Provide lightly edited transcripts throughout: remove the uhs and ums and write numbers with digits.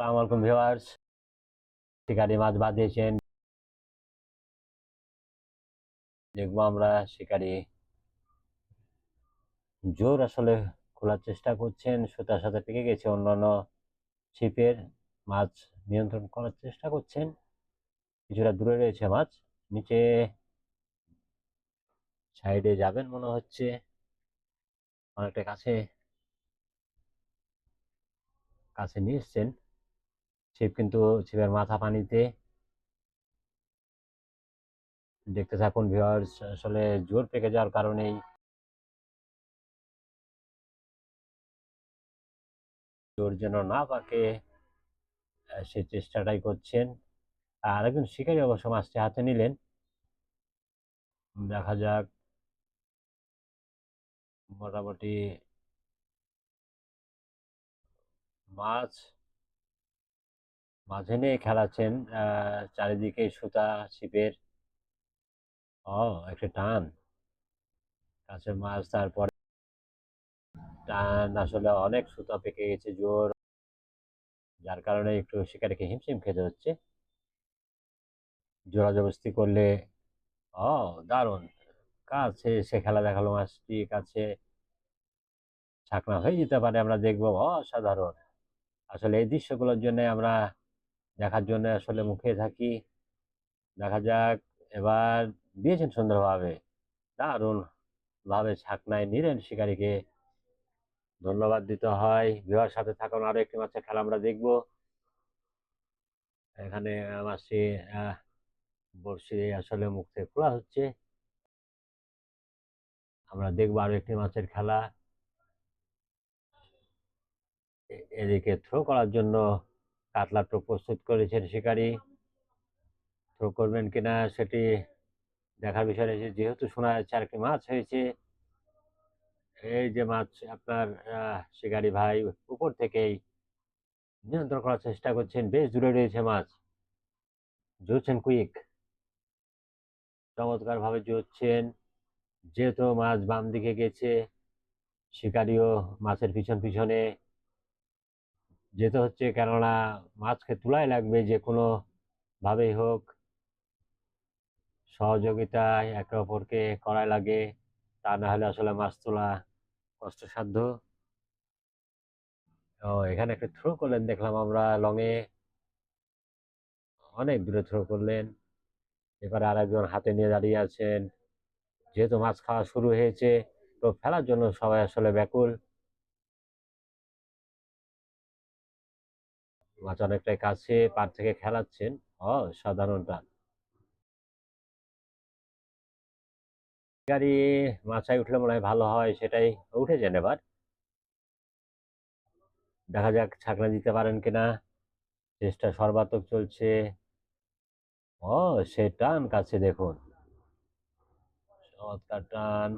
আসসালামু আলাইকুম ভিউয়ার্স। শিকারি মাছ বাঁধিয়েছেন, দেখবো আমরা। শিকারি জোর আসলে খোলার চেষ্টা করছেন, সুতার সাথে পেকে গেছে অন্যান্য ছিপের। মাছ নিয়ন্ত্রণ করার চেষ্টা করছেন, কিছুটা দূরে রয়েছে মাছ। নিচে সাইডে যাবেন মনে হচ্ছে, অনেকটা কাছে কাছে নিয়ে এসছেন। ছিপ কিন্তু ছিপের মাথা পানিতে। দেখতে থাকুন ভিউয়ার্স, আসলে জোর পেকে যাওয়ার কারণেই জোর যেন না পাকে সে চেষ্টাটাই করছেন। আর একজন শিকারী অবশ্য মাছটি হাতে নিলেন। দেখা যাক, মোটামুটি মাছ মাঝে নিয়ে খেলাচ্ছেন। চারিদিকে সুতা ছিপের। একটা টান, কাছে মাছ, তারপরে টান। আসলে অনেক সুতা পেকে গেছে জোর, যার কারণে একটু শিকারিকে হিমশিম খেতে হচ্ছে। জোড়া জবরদস্তি করলে দারুণ কাছে সে খেলা দেখালো। মাছটি কাছে ছাকনা হয়ে যেতে পারে, আমরা দেখবো। অসাধারণ আসলে এই দৃশ্যগুলোর জন্য আমরা দেখার জন্য আসলে মুখিয়ে থাকি। দেখা যাক, এবার দিয়েছেন সুন্দরভাবে, দারুণ ভাবে ছাকনায় নিলেন শিকারীকে। ধন্যবাদ দিতে হয়। বিবাহের সাথে থাকুন, আরো একটি মাছের খেলা আমরা দেখবো। এখানে মাছটি বড়শি আসলে মুখ থেকে খোলা হচ্ছে। আমরা দেখবো আরো একটি মাছের খেলা। এদিকে থ্রো করার জন্য কাতলা টোপ প্রস্তুত করেছেন শিকারী। থ্রো করবেন কিনা সেটি দেখার বিষয় রয়েছে। যেহেতু শোনা যাচ্ছে আর একটি মাছ হয়েছে। এই যে মাছ আপনার শিকারী ভাই উপর থেকেই নিয়ন্ত্রণ করার চেষ্টা করছেন। বেশ দূরে রয়েছে মাছ, জুড়ছেন কুইক, চমৎকার ভাবে জুড়ছেন। যেহেতু মাছ বাম দিকে গেছে, শিকারিও মাছের পিছন পিছনে যেতে হচ্ছে, কেননা মাছকে তুলাই লাগবে যে কোনো ভাবেই হোক। সহযোগিতায় একে অপরকে করাই লাগে, তা না হলে আসলে মাছ তোলা কষ্টসাধ্য। এখানে একটা থ্রো করলেন দেখলাম আমরা লং এ, অনেক দূরে থ্রো করলেন। এবারে আরেকজন হাতে নিয়ে দাঁড়িয়ে আছেন। যেহেতু মাছ খাওয়া শুরু হয়েছে, তো ফেলার জন্য সবাই আসলে ব্যাকুল। মাছ অনেকটাই কাছে, পার থেকে খেলাচ্ছেন। সাধারণ টান। গাড়ি মাছায় উঠলে মনে হয় ভালো হয়, সেটাই উঠেছেন এবার। দেখা যাক ছাকনা দিতে পারেন কিনা, চেষ্টা সর্বাত্মক চলছে। সে টান কাছে দেখুন, চমৎকার টান।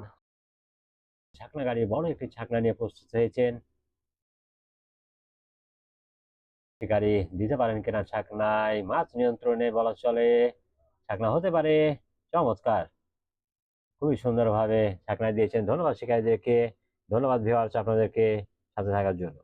ছাকনা গাড়ি বড় একটি ছাকনা নিয়ে প্রস্তুত হয়েছেন। গাড়ি দিতে পারেন কিনা ছাকনায়, মাছ নিয়ন্ত্রণে বলা চলে। ছাকনা হতে পারে। চমৎকার, খুবই সুন্দরভাবে ছাকনা দিয়েছেন। ধন্যবাদ শিকারীদেরকে, ধন্যবাদ ভিউয়ার্স আপনাদেরকে সাথে থাকার জন্য।